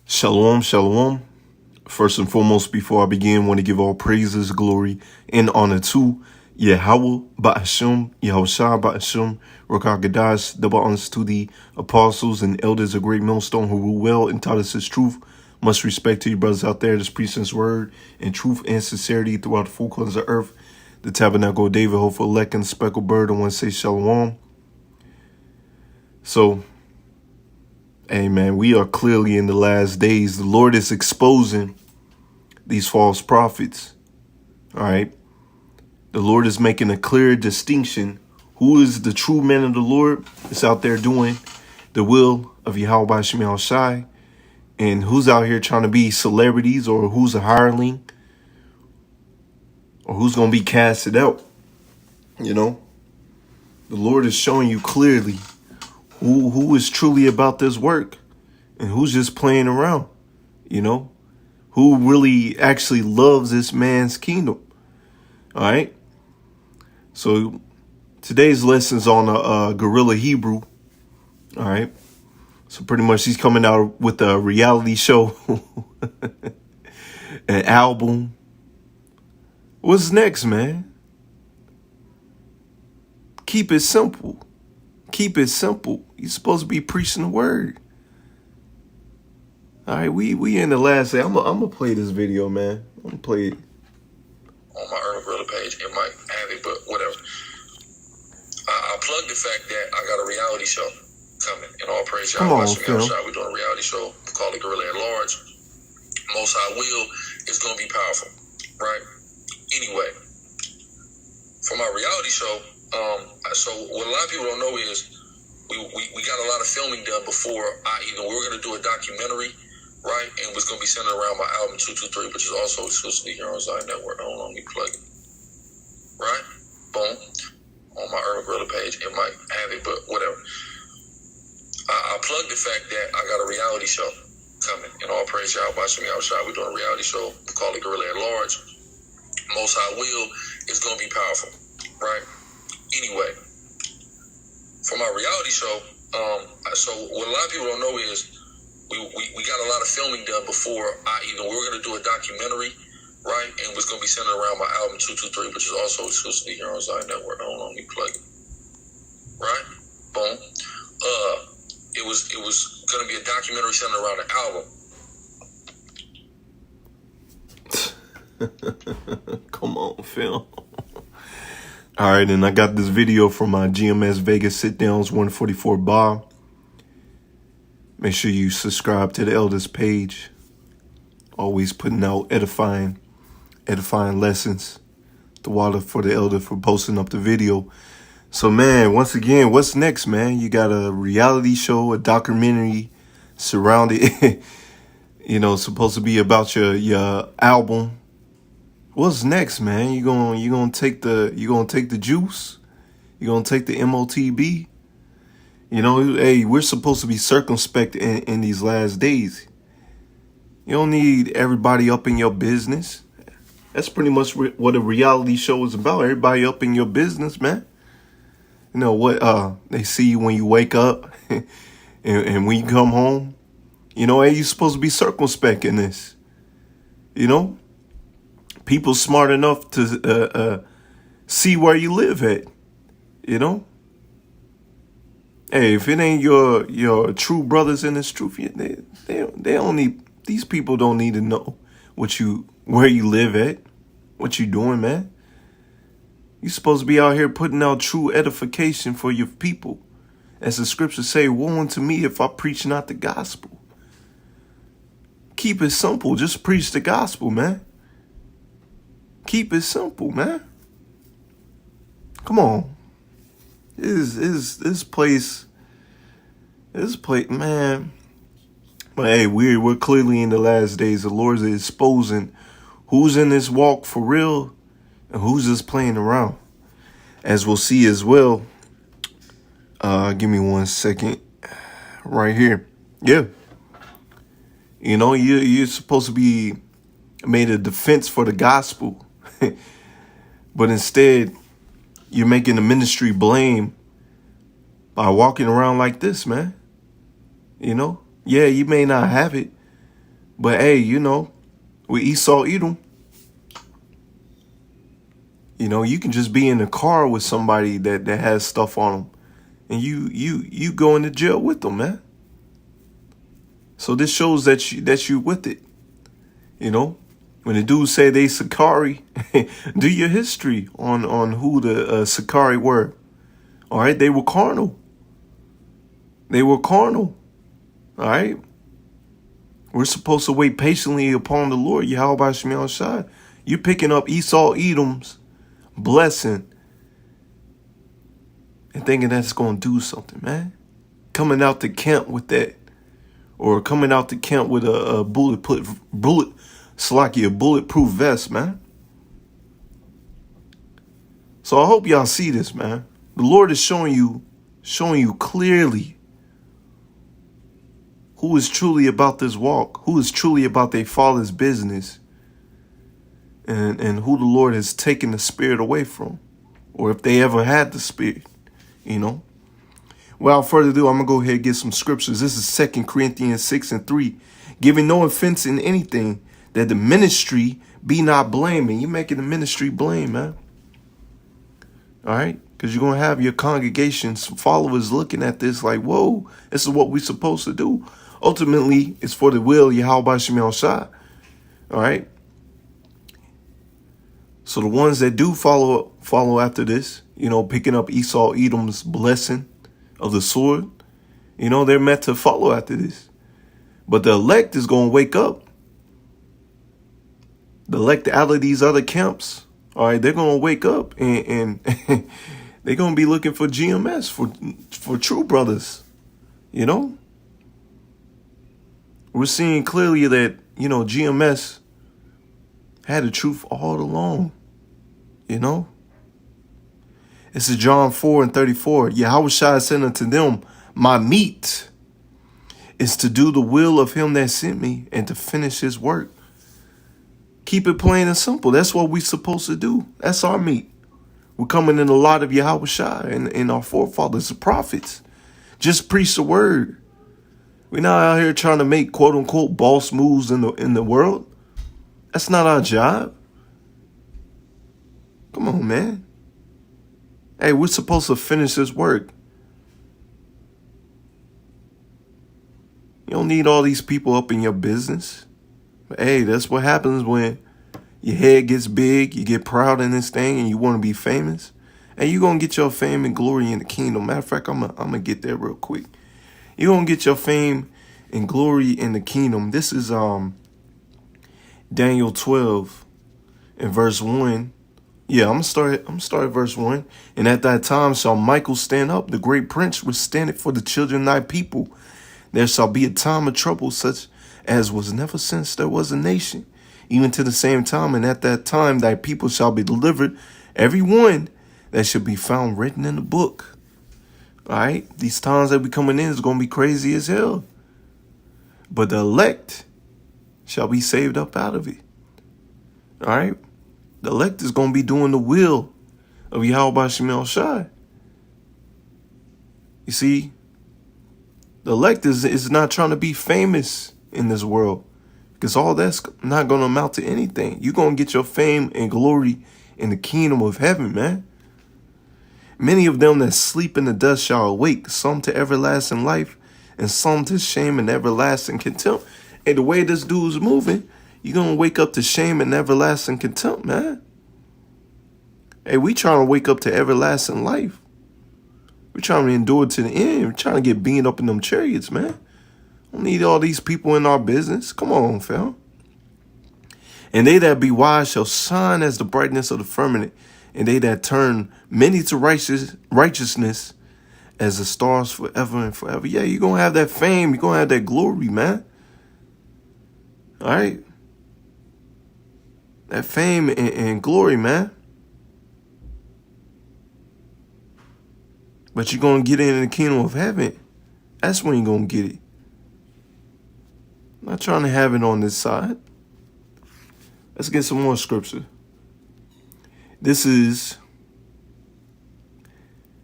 Shalom, shalom. First and foremost, before I begin, I want to give all praises, glory, and honor to Yahawah Wa Yahawashi, Rakagadash, double honors to the apostles and elders of Great Millstone who rule well and taught us his truth. Much respect to you brothers out there that's preaching his word in truth and sincerity throughout the four corners of earth. The tabernacle of David, hopeful elect, and the speckled bird. I want to say shalom. So, hey man, we are clearly in the last days. The Lord is exposing these false prophets. All right. The Lord is making a clear distinction. Who is the true man of the Lord that's out there doing the will of Yahawah, and who's out here trying to be celebrities, or who's a hireling, or who's going to be casted out. You know, the Lord is showing you clearly who is truly about this work and who's just playing around, you know, who really actually loves this man's kingdom. All right. So today's lesson's on Guerrilla Hebrew. All right. So pretty much he's coming out with a reality show, an album. What's next, man? Keep it simple. Keep it simple. You're supposed to be preaching the word. All right, we in the last day. I'm gonna play this video, man. I'm gonna play it on my Guerrilla page. It might have it, but whatever. I'll plug the fact that I got a reality show coming. And all praise Yahawah Wa Yahawashi. We're doing a reality show called The Guerrilla at Large. Most High will is gonna be powerful, right? Anyway, for my reality show. So what a lot of people don't know is we got a lot of filming done before we were going to do a documentary, right? And it was going to be centered around my album 223, which is also exclusively here on Zion Network. Hold on, let me plug it. Right? Boom. On my Guerrilla page. It might have it, but whatever. I'll plug the fact that I got a reality show coming. And all praise Yahawah Wa Yahawashi. We're doing a reality show called The Guerrilla at Large. Most High will is going to be powerful, right? Anyway, for my reality show, so what a lot of people don't know is we got a lot of filming done before we were going to do a documentary, right? And it was going to be centered around my album 223, which is also exclusively here on Zion Network. Hold on, let me plug it. Right? Boom. It was going to be a documentary centered around the album. Come on, Phil. All right, and I got this video from my GMS Vegas sit-downs 144 bar. Make sure you subscribe to the elders page. Always putting out edifying lessons. The water for the elder for posting up the video. So, man, once again, what's next, man? You got a reality show, a documentary surrounded, supposed to be about your album. What's next, man? You gonna take the juice? You gonna take the MOTB? Hey, we're supposed to be circumspect in these last days. You don't need everybody up in your business. That's pretty much what a reality show is about. Everybody up in your business, man. You know what? They see you when you wake up, and when you come home. Hey, you're supposed to be circumspect in this. People smart enough to see where you live at, Hey, if it ain't your true brothers in this truth, these people don't need to know where you live at, what you doing, man. You're supposed to be out here putting out true edification for your people. As the scriptures say, woe unto me if I preach not the gospel. Keep it simple. Just preach the gospel, man. Keep it simple, man. Come on. This place, man. But hey, we're clearly in the last days. The Lord is exposing who's in this walk for real and who's just playing around. As we'll see as well. Give me 1 second. Right here. Yeah. You're supposed to be made a defense for the gospel. But instead, you're making the ministry blame by walking around like this, man. Yeah, you may not have it, But hey, you know, with Esau Edom, you know, you can just be in a car with somebody that has stuff on them, and you go into jail with them, man. So this shows that you with it. You know, when the dudes say they Sakari, do your history on who the Sakari were. All right, they were carnal. They were carnal. All right. We're supposed to wait patiently upon the Lord, Yahawah Yahawashi. You're picking up Esau Edom's blessing and thinking that's going to do something, man. Coming out the camp with that, or coming out the camp with a bulletproof vest, man. So I hope y'all see this, man. The Lord is showing you clearly who is truly about this walk, who is truly about their Father's business, and who the Lord has taken the Spirit away from, or if they ever had the Spirit, you know. Without further ado, I'm going to go ahead and get some scriptures. This is 2 Corinthians 6:3. Giving no offense in anything, that the ministry be not blaming. You're making the ministry blame, man. All right? Because you're going to have your congregation's followers looking at this like, whoa, this is what we're supposed to do. Ultimately, it's for the will of Yahawah Yahawashi. All right? So the ones that do follow after this, you know, picking up Esau Edom's blessing of the sword, you know, they're meant to follow after this. But the elect is going to wake up. The elect out of these other camps, all right, they're going to wake up and they're going to be looking for GMS, for true brothers, you know. We're seeing clearly that, you know, GMS had the truth all along, you know. This is John 4:34. Yahawah said unto them, my meat is to do the will of him that sent me and to finish his work. Keep it plain and simple. That's what we're supposed to do. That's our meat. We're coming in a lot of Yahawah and our forefathers, the prophets. Just preach the word. We're not out here trying to make quote unquote boss moves in the world. That's not our job. Come on, man. Hey, we're supposed to finish this work. You don't need all these people up in your business. But hey, that's what happens when your head gets big, you get proud in this thing, and you want to be famous. And you're going to get your fame and glory in the kingdom. Matter of fact, I'm going to get there real quick. You're going to get your fame and glory in the kingdom. This is Daniel 12 and verse 1. Yeah, I'm gonna start at verse 1. And at that time shall Michael stand up, the great prince which standeth for the children of thy people. There shall be a time of trouble such as was never since there was a nation, even to the same time. And at that time thy people shall be delivered, every one that should be found written in the book. All right, these times that we coming in is going to be crazy as hell. But the elect shall be saved up out of it. All right. The elect is going to be doing the will of Yahawah Yahawashi. You see, the elect is not trying to be famous in this world, because all that's not going to amount to anything. You're going to get your fame and glory in the kingdom of heaven, man. Many of them that sleep in the dust shall awake, some to everlasting life, and some to shame and everlasting contempt. And the way this dude's moving, you're going to wake up to shame and everlasting contempt, man. Hey, we trying to wake up to everlasting life. We're trying to endure to the end. We're trying to get beamed up in them chariots, man. Don't need all these people in our business. Come on, fam. And they that be wise shall shine as the brightness of the firmament, and they that turn many to righteousness as the stars forever and forever. Yeah, you're going to have that fame. You're going to have that glory, man. All right. That fame and glory, man. But you're going to get in the kingdom of heaven. That's when you're going to get it. I'm not trying to have it on this side. Let's get some more scripture. This is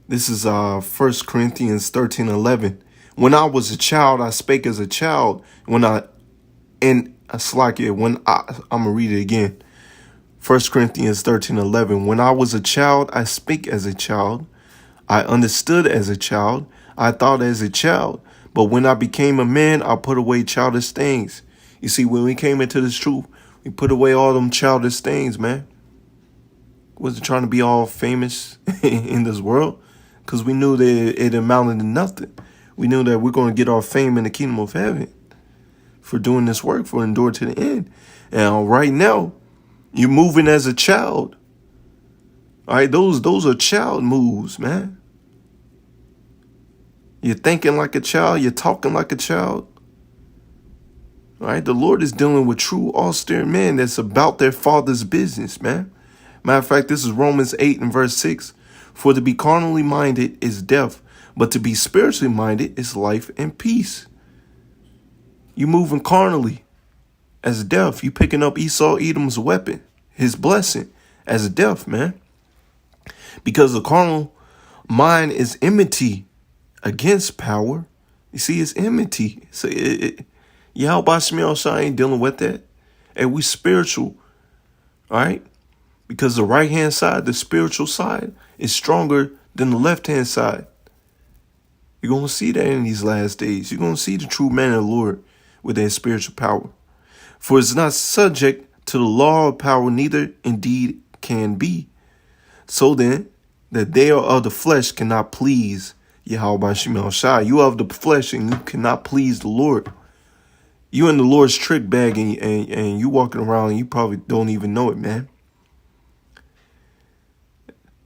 1 Corinthians 13:11. When I was a child, I spake as a child. And Slakia, I'm going to read it again. 1 Corinthians 13:11. When I was a child, I spake as a child. I understood as a child. I thought as a child. But when I became a man, I put away childish things. You see, when we came into this truth, we put away all them childish things, man. Wasn't trying to be all famous in this world, because we knew that it amounted to nothing. We knew that we're going to get our fame in the kingdom of heaven for doing this work, for endure to the end. And right now, you're moving as a child. All right, those are child moves, man. You're thinking like a child. You're talking like a child. All right, the Lord is dealing with true austere men that's about their father's business, man. Matter of fact, this is Romans 8 and verse 6. For to be carnally minded is death, but to be spiritually minded is life and peace. You moving carnally as death. You picking up Esau, Edom's weapon, his blessing, as death, man. Because the carnal mind is enmity against power. You see, it's enmity. So Yahawah ain't dealing with that. And we spiritual, all right? Because the right-hand side, the spiritual side, is stronger than the left-hand side. You're going to see that in these last days. You're going to see the true man of the Lord with their spiritual power. For it's not subject to the law of power, neither indeed can be. So then, that they are of the flesh cannot please Yahawah. You are of the flesh and you cannot please the Lord. You in the Lord's trick bag and you walking around and you probably don't even know it, man.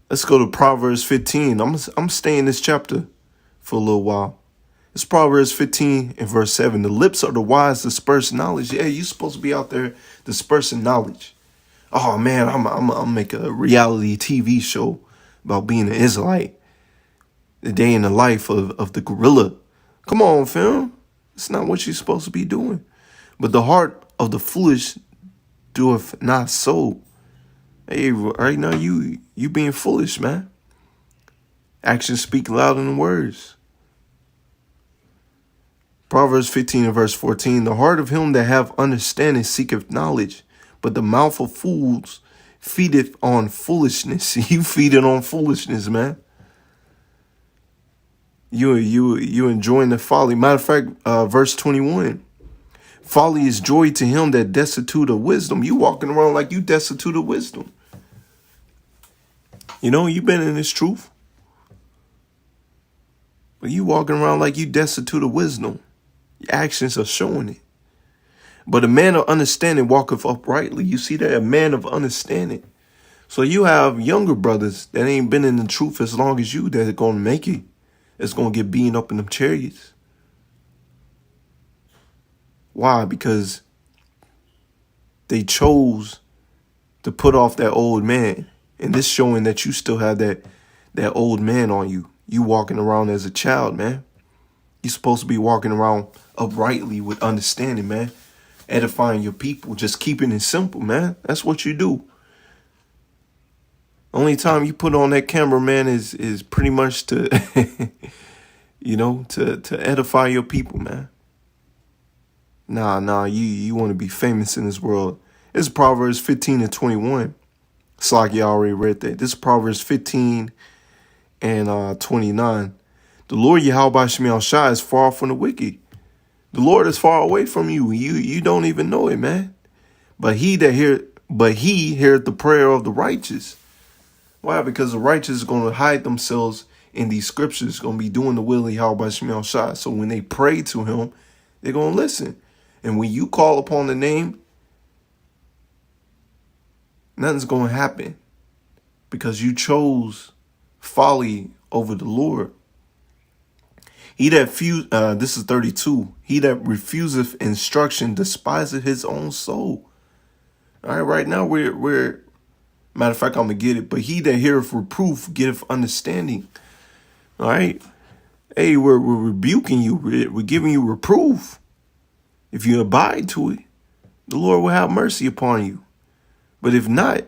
Let's go to Proverbs 15. I'm staying in this chapter for a little while. It's Proverbs 15 and verse 7. The lips of the wise disperse knowledge. Yeah, you're supposed to be out there dispersing knowledge. Oh, man, I'm make a reality TV show about being an Israelite. The day in the life of the gorilla. Come on, fam. It's not what you're supposed to be doing. But the heart of the foolish doeth not so. Hey, right now you being foolish, man. Actions speak louder than words. Proverbs 15 and verse 14. The heart of him that have understanding seeketh knowledge, but the mouth of fools feedeth on foolishness. You feeding on foolishness, man. You enjoying the folly. Matter of fact, verse 21. Folly is joy to him that destitute of wisdom. You walking around like you destitute of wisdom. You know, you've been in this truth. But you walking around like you destitute of wisdom. Your actions are showing it. But a man of understanding walketh uprightly. You see that? A man of understanding. So you have younger brothers that ain't been in the truth as long as you that are going to make it. It's going to get beaten up in them chariots. Why? Because they chose to put off that old man. And this showing that you still have that old man on you. You walking around as a child, man. You're supposed to be walking around uprightly with understanding, man. Edifying your people. Just keeping it simple, man. That's what you do. Only time you put on that camera, man, is pretty much to, to edify your people, man. Nah, you want to be famous in this world. It's Proverbs 15 and 21. It's like you already read that. This is Proverbs 15 and 29. The Lord Yahawah is far from the wicked. The Lord is far away from you. You don't even know it, man. But he heareth the prayer of the righteous. Why? Because the righteous is going to hide themselves in these scriptures, going to be doing the will of Yahawah. So when they pray to him, they're going to listen. And when you call upon the name, nothing's going to happen because you chose folly over the Lord. He that this is 32. He that refuseth instruction despiseth his own soul. All right, right now we're matter of fact, I'm gonna get it. But he that heareth reproof getteth understanding. All right, hey, we're rebuking you. We're giving you reproof. If you abide to it, the Lord will have mercy upon you. But if not,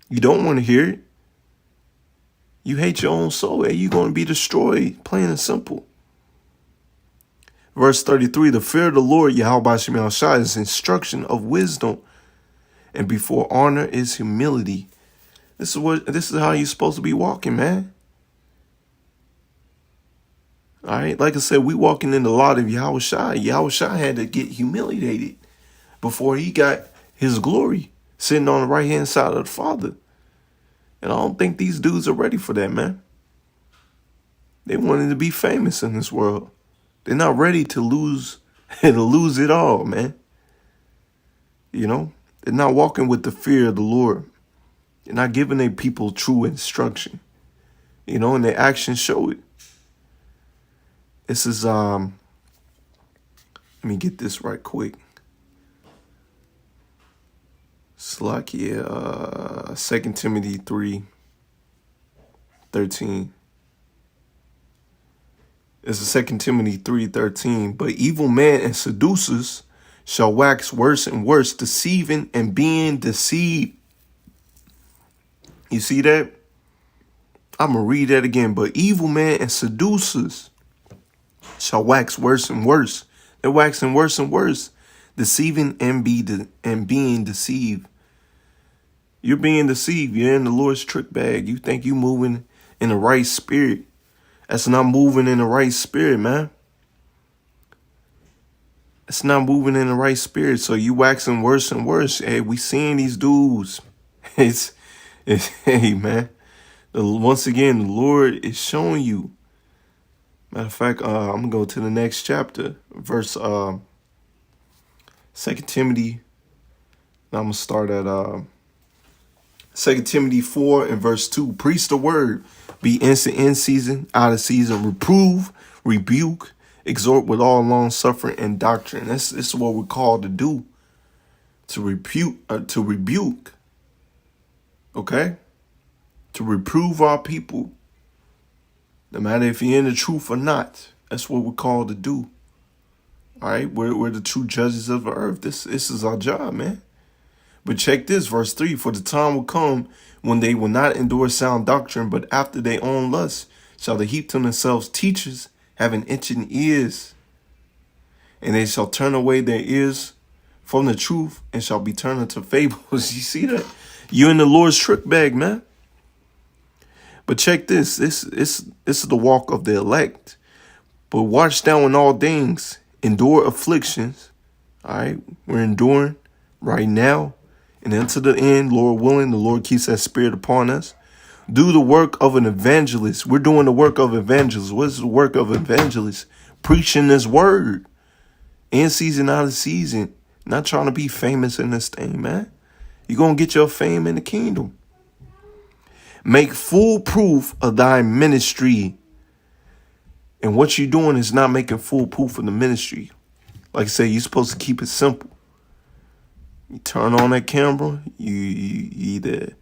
you don't want to hear it. You hate your own soul. Hey, you're going to be destroyed. Plain and simple. Verse 33, the fear of the Lord, Yahawah, is instruction of wisdom, and before honor is humility. This is how you're supposed to be walking, man. All right, like I said, we walking in the lot of Yahawah. Yahawah had to get humiliated before he got his glory, sitting on the right-hand side of the Father. And I don't think these dudes are ready for that, man. They wanted to be famous in this world. They're not ready to lose it all, man. You know, they're not walking with the fear of the Lord. They're not giving their people true instruction. You know, and their actions show it. This is let me get this right quick. It's like 2 Timothy 3:13. It's 2 Timothy 3:13. But evil men and seducers shall wax worse and worse, deceiving and being deceived. You see that? I'm going to read that again. But evil men and seducers shall wax worse and worse. They're waxing worse and worse, deceiving and being deceived. You're being deceived. You're in the Lord's trick bag. You think you moving in the right spirit. That's not moving in the right spirit, man. It's not moving in the right spirit. So you waxing worse and worse. Hey, we seeing these dudes. It's hey, man. Once again, the Lord is showing you. Matter of fact, I'm going to go to the next chapter, verse 2 Timothy. Now I'm going to start at 2 Timothy 4 and verse 2. Preach the word, be instant in season, out of season, reprove, rebuke, exhort with all long suffering and doctrine. This is what we're called to do, to rebuke, okay? To reprove our people. No matter if you're in the truth or not, that's what we're called to do. All right, we're the true judges of the earth. This is our job, man. But check this, verse 3. For the time will come when they will not endure sound doctrine, but after their own lusts shall they heap to themselves teachers having itching ears. And they shall turn away their ears from the truth and shall be turned into fables. You see that? You're in the Lord's trick bag, man. But check this. This is the walk of the elect. But watch thou in all things, endure afflictions. All right, we're enduring right now. And unto the end, Lord willing, the Lord keeps that spirit upon us. Do the work of an evangelist. We're doing the work of evangelists. What is the work of evangelists? Preaching this word. In season, out of season. Not trying to be famous in this thing, man. You're going to get your fame in the kingdom. Make full proof of thy ministry. And what you're doing is not making full proof of the ministry. Like I said, you're supposed to keep it simple. You turn on that camera, you either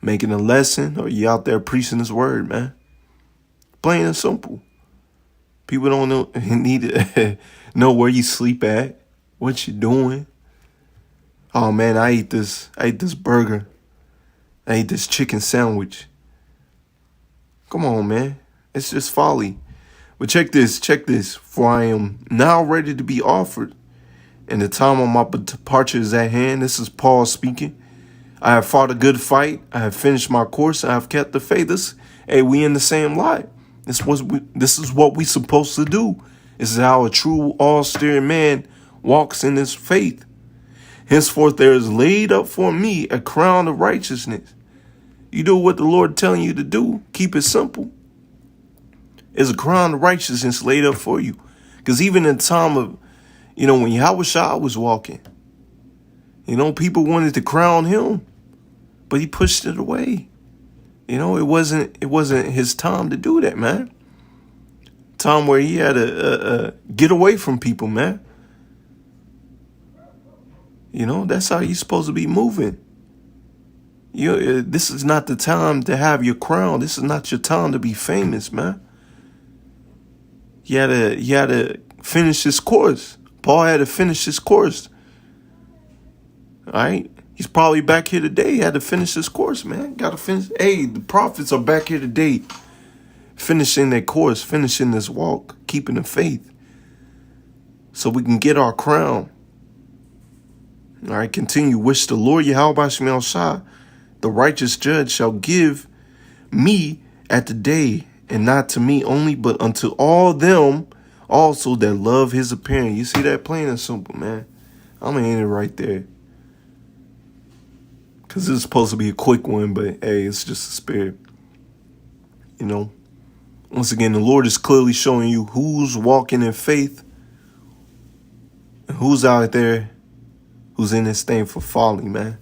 making a lesson or you out there preaching this word, man. Plain and simple. People don't need to know where you sleep at, what you doing. Oh man, I ate this burger. I ate this chicken sandwich. Come on, man. It's just folly. But check this. For I am now ready to be offered, and the time of my departure is at hand. This is Paul speaking. I have fought a good fight. I have finished my course. I have kept the faith. Hey, we in the same light. This is what we supposed to do. This is how a true all-steering man walks in his faith. Henceforth there is laid up for me a crown of righteousness. You do what the Lord telling you to do. Keep it simple. There's a crown of righteousness laid up for you. Because even in the time of, when Yahawah was walking, people wanted to crown him, but he pushed it away. It wasn't his time to do that, man. Time where he had to get away from people, man. That's how you're supposed to be moving. This is not the time to have your crown. This is not your time to be famous, man. You had to finish his course. Paul had to finish his course. All right? He's probably back here today. He had to finish his course, man. Got to finish. Hey, the prophets are back here today. Finishing their course, finishing this walk, keeping the faith. so we can get our crown. All right, continue. Which the Lord Yahawah, the righteous judge, shall give me at the day, and not to me only, but unto all them also that love his appearing. You see that, plain and simple, man. I'm going to end it right there. Because this is supposed to be a quick one, but hey, it's just a spirit. You know, once again, the Lord is clearly showing you who's walking in faith and who's out there who's in this thing for folly, man.